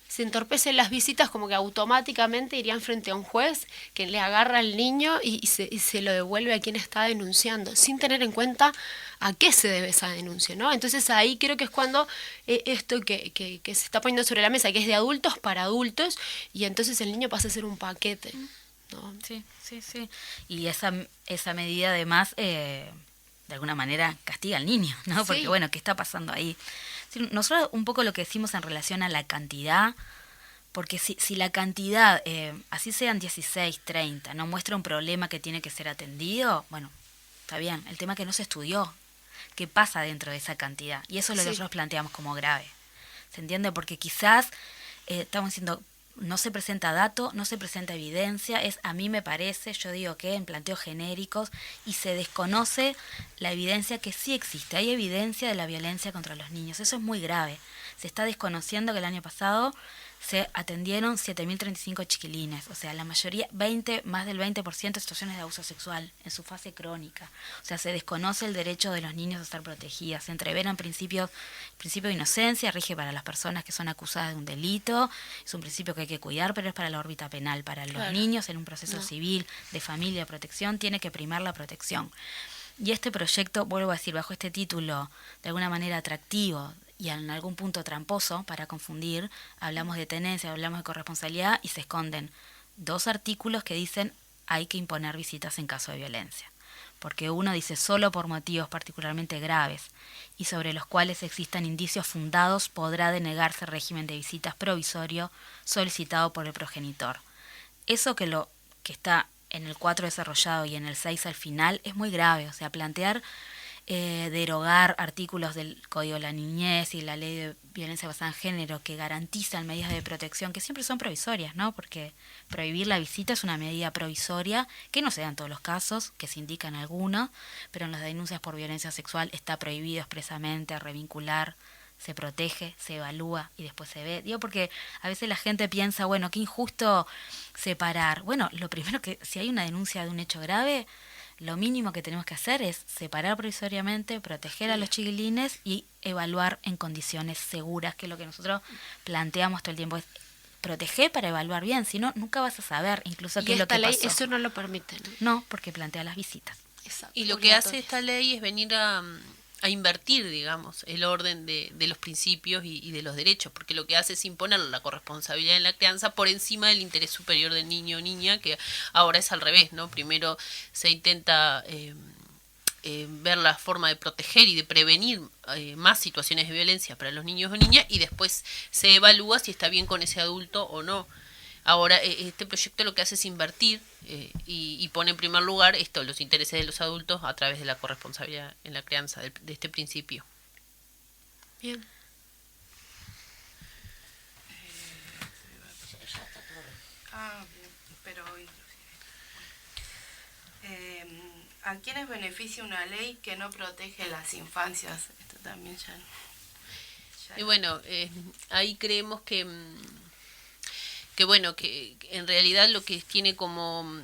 se entorpecen las visitas, como que automáticamente irían frente a un juez que le agarra al niño y se lo devuelve a quien está denunciando, sin tener en cuenta a qué se debe esa denuncia, ¿no? Entonces ahí creo que es cuando esto que se está poniendo sobre la mesa, que es de adultos para adultos, y entonces el niño pasa a ser un paquete, ¿no? Sí. Y esa medida además, de alguna manera, castiga al niño, ¿no? Porque, Sí. bueno, ¿qué está pasando ahí? Sí, nosotros un poco lo que decimos en relación a la cantidad, porque si la cantidad, así sean 16, 30, no muestra un problema que tiene que ser atendido, bueno, está bien. El tema es que no se estudió qué pasa dentro de esa cantidad. Y eso es lo que Sí. nosotros planteamos como grave. ¿Se entiende? Porque quizás estamos diciendo, no se presenta dato, no se presenta evidencia, a mí me parece, yo digo que en planteos genéricos, y se desconoce la evidencia que sí existe. Hay evidencia de la violencia contra los niños. Eso es muy grave. Se está desconociendo que el año pasado se atendieron 7.035 chiquilines, o sea, la mayoría, más del 20% de situaciones de abuso sexual en su fase crónica. O sea, se desconoce el derecho de los niños a estar protegidas. Se entreveran el principio de inocencia, rige para las personas que son acusadas de un delito, es un principio que hay que cuidar, pero es para la órbita penal. Para los Claro. niños en un proceso No. civil, de familia, de protección, tiene que primar la protección. Y este proyecto, vuelvo a decir, bajo este título de alguna manera atractivo y en algún punto tramposo para confundir, hablamos de tenencia, hablamos de corresponsabilidad y se esconden 2 artículos que dicen hay que imponer visitas en caso de violencia. Porque uno dice solo por motivos particularmente graves y sobre los cuales existan indicios fundados podrá denegarse el régimen de visitas provisorio solicitado por el progenitor. Eso que está en el 4 desarrollado y en el 6 al final es muy grave, o sea, plantear derogar artículos del Código de la Niñez y la Ley de Violencia Basada en Género que garantizan medidas de protección que siempre son provisorias, ¿no? Porque prohibir la visita es una medida provisoria que no se da en todos los casos, que se indican algunos, pero en las denuncias por violencia sexual está prohibido expresamente revincular, se protege, se evalúa y después se ve. Digo porque a veces la gente piensa, bueno, qué injusto separar. Bueno, lo primero que, si hay una denuncia de un hecho grave, lo mínimo que tenemos que hacer es separar provisoriamente, proteger a los chiquilines y evaluar en condiciones seguras, que es lo que nosotros planteamos todo el tiempo. Es proteger para evaluar bien, si no, nunca vas a saber incluso qué Y es lo esta que ley pasó. eso no lo permite, ¿no? No, porque plantea las visitas. Exacto, Y lo que hace obligatorias. esta ley es venir a invertir, digamos, el orden de los principios y de los derechos, porque lo que hace es imponer la corresponsabilidad en la crianza por encima del interés superior del niño o niña, que ahora es al revés, ¿no? Primero se intenta ver la forma de proteger y de prevenir más situaciones de violencia para los niños o niñas y después se evalúa si está bien con ese adulto o no. Ahora, este proyecto lo que hace es invertir y pone en primer lugar los intereses de los adultos a través de la corresponsabilidad en la crianza de este principio. Bien. Pero ¿a quiénes beneficia una ley que no protege las infancias? Esto también ya. Y bueno, ahí creemos que bueno, que en realidad lo que tiene como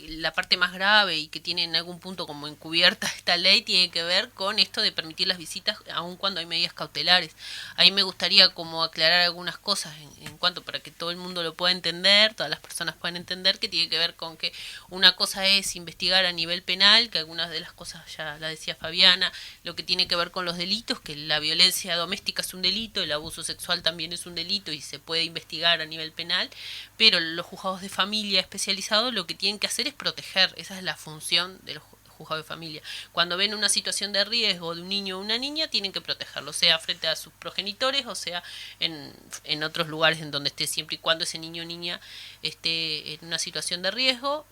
la parte más grave y que tiene en algún punto como encubierta esta ley tiene que ver con esto de permitir las visitas aun cuando hay medidas cautelares. Ahí me gustaría como aclarar algunas cosas en cuanto para que todo el mundo lo pueda entender, todas las personas puedan entender, que tiene que ver con que una cosa es investigar a nivel penal, que algunas de las cosas ya la decía Fabiana, lo que tiene que ver con los delitos, que la violencia doméstica es un delito, el abuso sexual también es un delito y se puede investigar a nivel penal, pero los juzgados de familia especializados lo que tienen que hacer es proteger, esa es la función de los juzgados de familia. Cuando ven una situación de riesgo de un niño o una niña, tienen que protegerlo, sea frente a sus progenitores o sea en otros lugares en donde esté, siempre y cuando ese niño o niña esté en una situación de riesgo.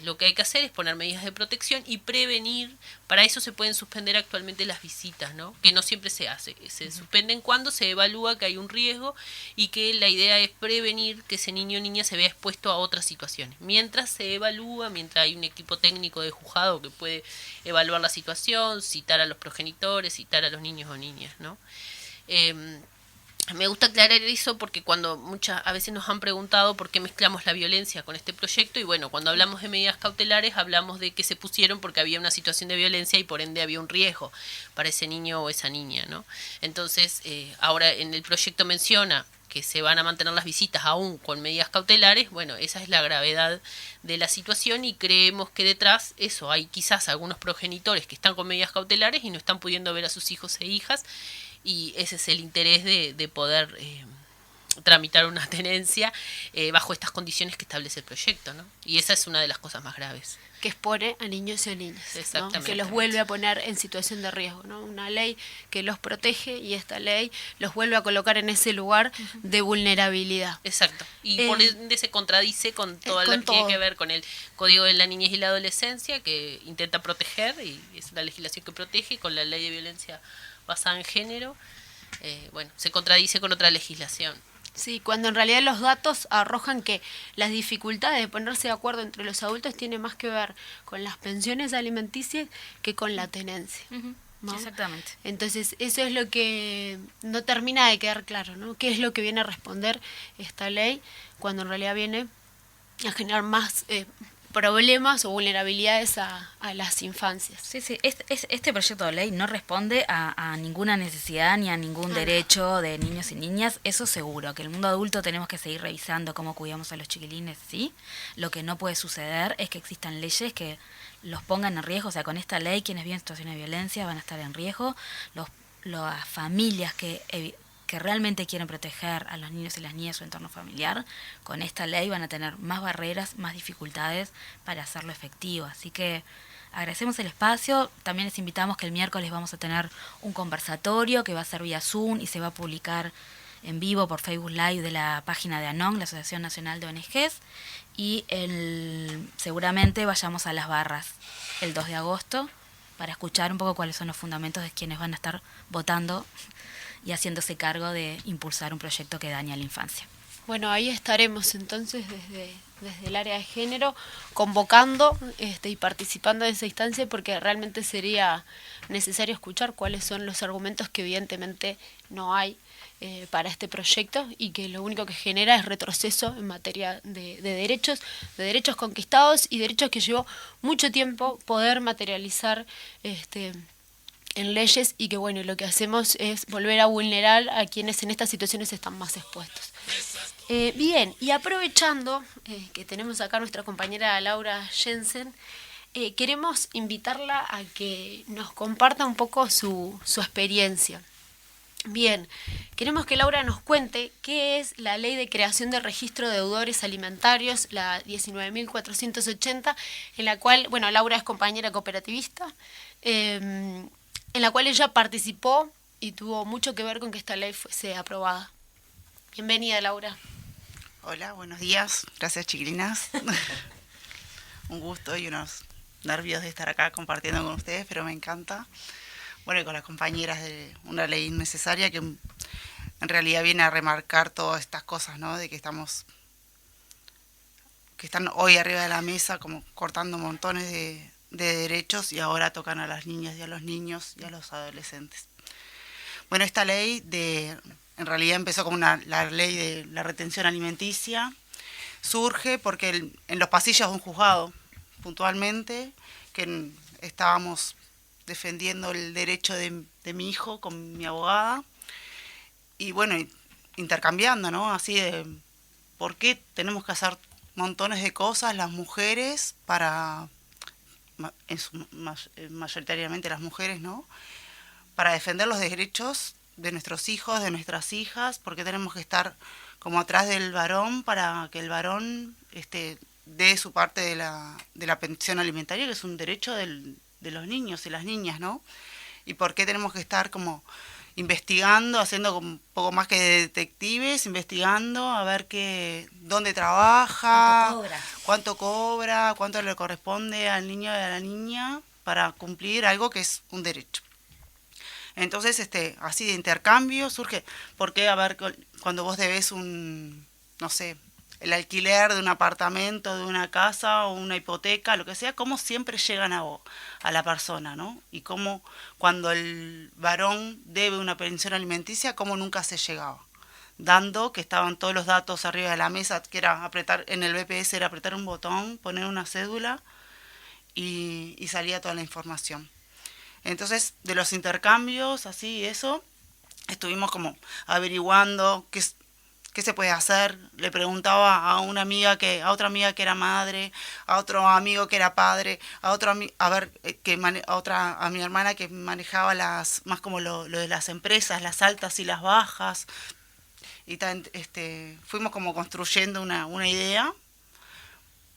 Lo que hay que hacer es poner medidas de protección y prevenir. Para eso se pueden suspender actualmente las visitas, ¿no? Que no siempre se hace. Se suspenden cuando se evalúa que hay un riesgo y que la idea es prevenir que ese niño o niña se vea expuesto a otras situaciones. Mientras se evalúa, mientras hay un equipo técnico de juzgado que puede evaluar la situación, citar a los progenitores, citar a los niños o niñas, ¿no? Me gusta aclarar eso porque a veces nos han preguntado por qué mezclamos la violencia con este proyecto, y bueno, cuando hablamos de medidas cautelares hablamos de que se pusieron porque había una situación de violencia y por ende había un riesgo para ese niño o esa niña, ¿no? Entonces, ahora en el proyecto menciona que se van a mantener las visitas aún con medidas cautelares. Bueno, esa es la gravedad de la situación y creemos que detrás eso hay quizás algunos progenitores que están con medidas cautelares y no están pudiendo ver a sus hijos e hijas, y ese es el interés de poder tramitar una tenencia bajo estas condiciones que establece el proyecto, ¿no? Y esa es una de las cosas más graves. Que expone a niños y a niñas, Exactamente. ¿no? Que los vuelve a poner en situación de riesgo, ¿no? Una ley que los protege y esta ley los vuelve a colocar en ese lugar de vulnerabilidad. Exacto. Y por ende se contradice con todo lo que tiene que ver con el Código de la Niñez y la Adolescencia, que intenta proteger, y es una legislación que protege, con la Ley de Violencia basada en género. Bueno, se contradice con otra legislación. Sí, cuando en realidad los datos arrojan que las dificultades de ponerse de acuerdo entre los adultos tienen más que ver con las pensiones alimenticias que con la tenencia, ¿no? Exactamente. Entonces, eso es lo que no termina de quedar claro, ¿no? ¿Qué es lo que viene a responder esta ley cuando en realidad viene a generar más problemas o vulnerabilidades a las infancias? Sí, este proyecto de ley no responde a ninguna necesidad ni a ningún derecho de niños y niñas, eso seguro, que el mundo adulto tenemos que seguir revisando cómo cuidamos a los chiquilines, sí. Lo que no puede suceder es que existan leyes que los pongan en riesgo, o sea, con esta ley quienes viven en situaciones de violencia van a estar en riesgo, las familias que realmente quieren proteger a los niños y las niñas su entorno familiar, con esta ley van a tener más barreras, más dificultades para hacerlo efectivo. Así que agradecemos el espacio, también les invitamos que el miércoles vamos a tener un conversatorio que va a ser vía Zoom y se va a publicar en vivo por Facebook Live de la página de ANON, la Asociación Nacional de ONGs, y seguramente vayamos a Las Barras el 2 de agosto para escuchar un poco cuáles son los fundamentos de quienes van a estar votando y haciéndose cargo de impulsar un proyecto que daña a la infancia. Bueno, ahí estaremos entonces desde el área de género convocando y participando de esa instancia, porque realmente sería necesario escuchar cuáles son los argumentos que evidentemente no hay para este proyecto y que lo único que genera es retroceso en materia de derechos conquistados y derechos que llevó mucho tiempo poder materializar en leyes, y que bueno, lo que hacemos es volver a vulnerar a quienes en estas situaciones están más expuestos. Bien, y aprovechando que tenemos acá a nuestra compañera Laura Jensen, queremos invitarla a que nos comparta un poco su experiencia. Bien, queremos que Laura nos cuente qué es la Ley de Creación de Registro de Deudores Alimentarios, la 19.480, en la cual, bueno, Laura es compañera cooperativista, en la cual ella participó y tuvo mucho que ver con que esta ley fuese aprobada. Bienvenida, Laura. Hola, buenos días. Gracias, chiquilinas. Un gusto y unos nervios de estar acá compartiendo con ustedes, pero me encanta. Bueno, y con las compañeras de una ley innecesaria que en realidad viene a remarcar todas estas cosas, ¿no? De que están hoy arriba de la mesa como cortando montones de derechos y ahora tocan a las niñas y a los niños y a los adolescentes. Bueno, esta ley en realidad empezó como la ley de la retención alimenticia, surge porque en los pasillos de un juzgado, puntualmente, que estábamos defendiendo el derecho de mi hijo con mi abogada, y bueno, intercambiando, ¿no? Así de por qué tenemos que hacer montones de cosas las mujeres mayoritariamente las mujeres, ¿no? Para defender los derechos de nuestros hijos, de nuestras hijas, porque tenemos que estar como atrás del varón para que el varón dé su parte de la pensión alimentaria, que es un derecho de los niños y las niñas, ¿no? Y por qué tenemos que estar como investigando, haciendo un poco más que detectives, investigando a ver dónde trabaja, cuánto cobra, cuánto le corresponde al niño y a la niña para cumplir algo que es un derecho. Entonces, así de intercambio surge, porque a ver, cuando vos debes no sé, el alquiler de un apartamento, de una casa o una hipoteca, lo que sea, cómo siempre llegan a la persona, ¿no? Y cómo cuando el varón debe una pensión alimenticia, cómo nunca se llegaba. Dando que estaban todos los datos arriba de la mesa, que era apretar, en el BPS era apretar un botón, poner una cédula y salía toda la información. Entonces, de los intercambios, así, eso, estuvimos como averiguando qué se puede hacer. Le preguntaba a otra amiga que era madre, a otro amigo que era padre, a mi hermana que manejaba más como lo de las empresas, las altas y las bajas. Y fuimos como construyendo una idea.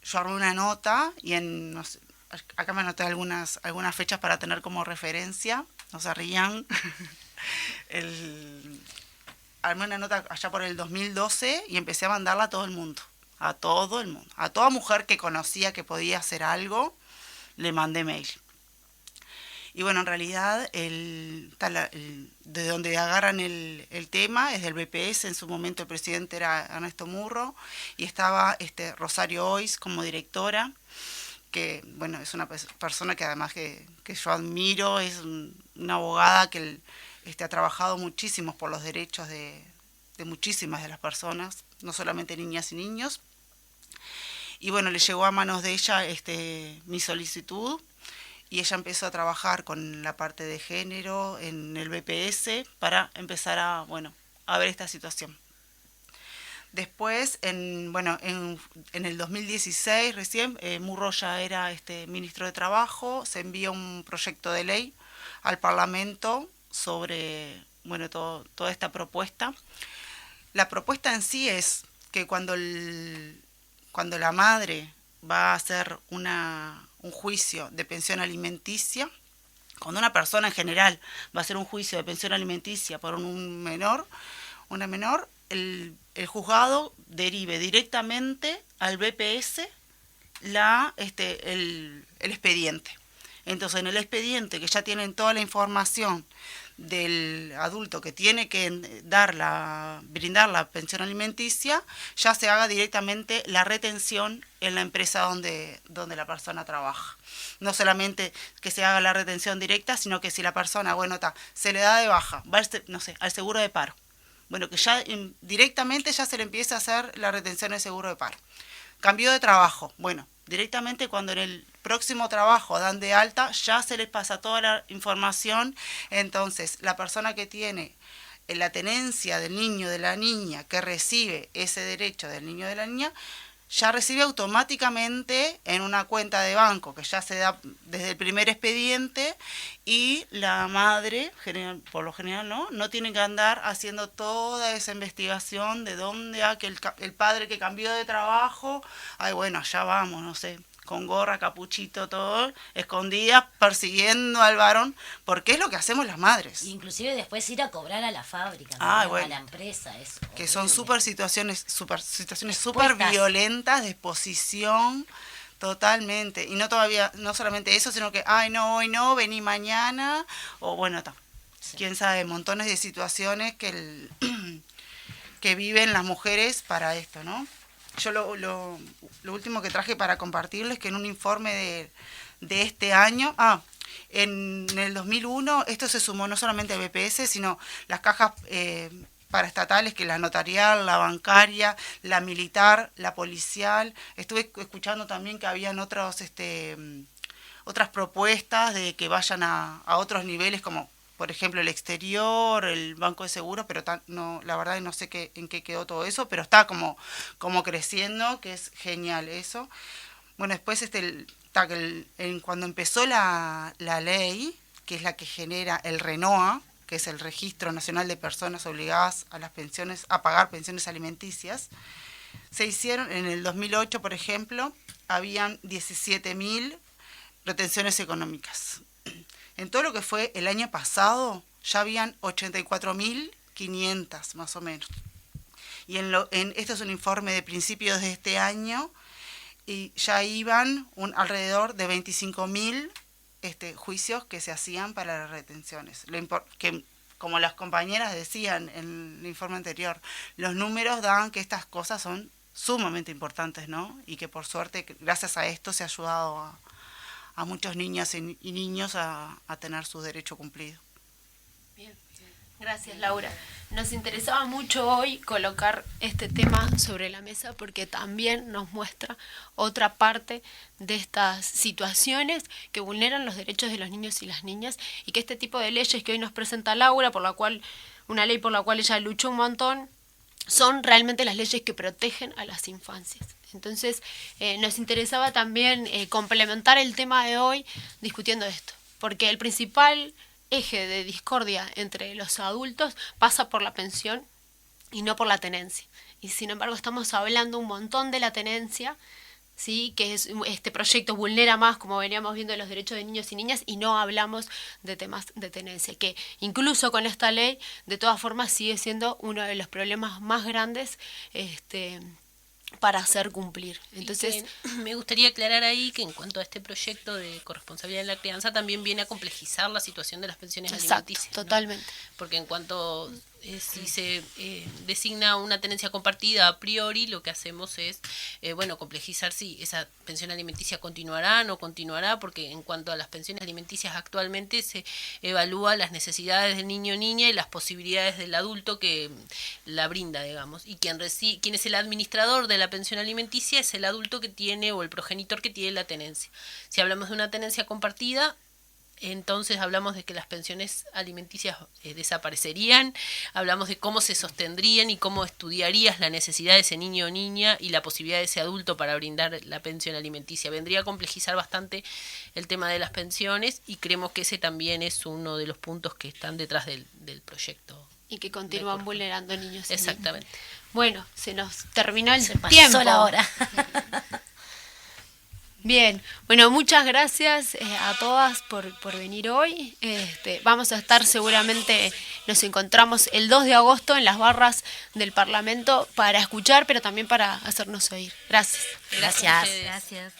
Yo armé una nota y no sé, acá me anoté algunas fechas para tener como referencia, no se rían. Armé una nota allá por el 2012 y empecé a mandarla a todo el mundo. A toda mujer que conocía que podía hacer algo, le mandé mail. Y bueno, en realidad, de donde agarran el tema es del BPS. En su momento el presidente era Ernesto Murro y estaba Rosario Ois como directora, que bueno, es una persona que además que yo admiro, es una abogada que ha trabajado muchísimo por los derechos de muchísimas de las personas, no solamente niñas y niños. Y bueno, le llegó a manos de ella mi solicitud y ella empezó a trabajar con la parte de género en el BPS para empezar a ver esta situación. Después, en el 2016 recién, Murro ya era ministro de Trabajo, se envió un proyecto de ley al Parlamento sobre toda esta propuesta. La propuesta en sí es que cuando la madre va a hacer un juicio de pensión alimenticia, cuando una persona en general va a hacer un juicio de pensión alimenticia por una menor, el juzgado derive directamente al BPS el expediente. Entonces, en el expediente, que ya tienen toda la información del adulto que tiene que brindar la pensión alimenticia, ya se haga directamente la retención en la empresa donde la persona trabaja. No solamente que se haga la retención directa, sino que si la persona, se le da de baja, va al seguro de paro. Bueno, que ya directamente ya se le empieza a hacer la retención del seguro de paro. Cambio de trabajo, directamente cuando en el próximo trabajo dan de alta, ya se les pasa toda la información. Entonces, la persona que tiene la tenencia del niño o de la niña, que recibe ese derecho del niño o de la niña, ya recibe automáticamente en una cuenta de banco que ya se da desde el primer expediente, y la madre, por lo general, no tiene que andar haciendo toda esa investigación de dónde que el padre que cambió de trabajo, allá vamos, con gorra, capuchito, todo, escondidas, persiguiendo al varón, porque es lo que hacemos las madres. Inclusive después ir a cobrar a la fábrica, a la empresa. Es que son situaciones súper Expuestas. violentas, de exposición, totalmente. Y no solamente eso, sino que, ay, no, hoy no, vení mañana, o bueno, quién sabe, montones de situaciones que viven las mujeres para esto, ¿no? Yo lo último que traje para compartirles, que en un informe de este año, en el 2001, esto se sumó no solamente a BPS, sino las cajas paraestatales, que la notarial, la bancaria, la militar, la policial. Estuve escuchando también que habían otras propuestas de que vayan a otros niveles, como por ejemplo el exterior, el banco de seguros, pero no, la verdad no sé en qué quedó todo eso, pero está como creciendo, que es genial eso. Bueno, después cuando empezó la ley, que es la que genera el RENOA, que es el Registro Nacional de Personas Obligadas a pagar pensiones alimenticias, se hicieron en el 2008, por ejemplo, habían 17.000 retenciones económicas. En todo lo que fue el año pasado, ya habían 84.500 más o menos. Y esto es un informe de principios de este año, y ya iban alrededor de 25.000 juicios que se hacían para las retenciones. Que, como las compañeras decían en el informe anterior, los números dan que estas cosas son sumamente importantes, ¿no? Y que por suerte, gracias a esto, se ha ayudado a muchos niñas y niños a tener su derecho cumplido. Bien, gracias Laura. Nos interesaba mucho hoy colocar este tema sobre la mesa porque también nos muestra otra parte de estas situaciones que vulneran los derechos de los niños y las niñas, y que este tipo de leyes que hoy nos presenta Laura, una ley por la cual ella luchó un montón, son realmente las leyes que protegen a las infancias. Entonces, nos interesaba también complementar el tema de hoy discutiendo esto, porque el principal eje de discordia entre los adultos pasa por la pensión y no por la tenencia. Y sin embargo estamos hablando un montón de la tenencia, ¿sí? Que este proyecto vulnera más, como veníamos viendo, los derechos de niños y niñas, y no hablamos de temas de tenencia, que incluso con esta ley, de todas formas, sigue siendo uno de los problemas más grandes para hacer cumplir. Entonces, me gustaría aclarar ahí que en cuanto a este proyecto de corresponsabilidad en la crianza, también viene a complejizar la situación de las pensiones alimenticias, ¿no? Totalmente. Porque en cuanto si se designa una tenencia compartida a priori, lo que hacemos es complejizar si esa pensión alimenticia continuará o no continuará, porque en cuanto a las pensiones alimenticias actualmente se evalúa las necesidades del niño o niña y las posibilidades del adulto que la brinda, digamos, y quien es el administrador de la pensión alimenticia es el adulto que tiene o el progenitor que tiene la tenencia. Si hablamos de una tenencia compartida, entonces hablamos de que las pensiones alimenticias desaparecerían, hablamos de cómo se sostendrían y cómo estudiarías la necesidad de ese niño o niña y la posibilidad de ese adulto para brindar la pensión alimenticia. Vendría a complejizar bastante el tema de las pensiones, y creemos que ese también es uno de los puntos que están detrás del proyecto. Y que continúan vulnerando niños. Exactamente. Bueno, se nos terminó el tiempo. Pasó la hora. Bien, bueno, muchas gracias a todas por venir hoy. Vamos a estar seguramente, nos encontramos el 2 de agosto en las barras del Parlamento para escuchar, pero también para hacernos oír. Gracias. Gracias. Gracias.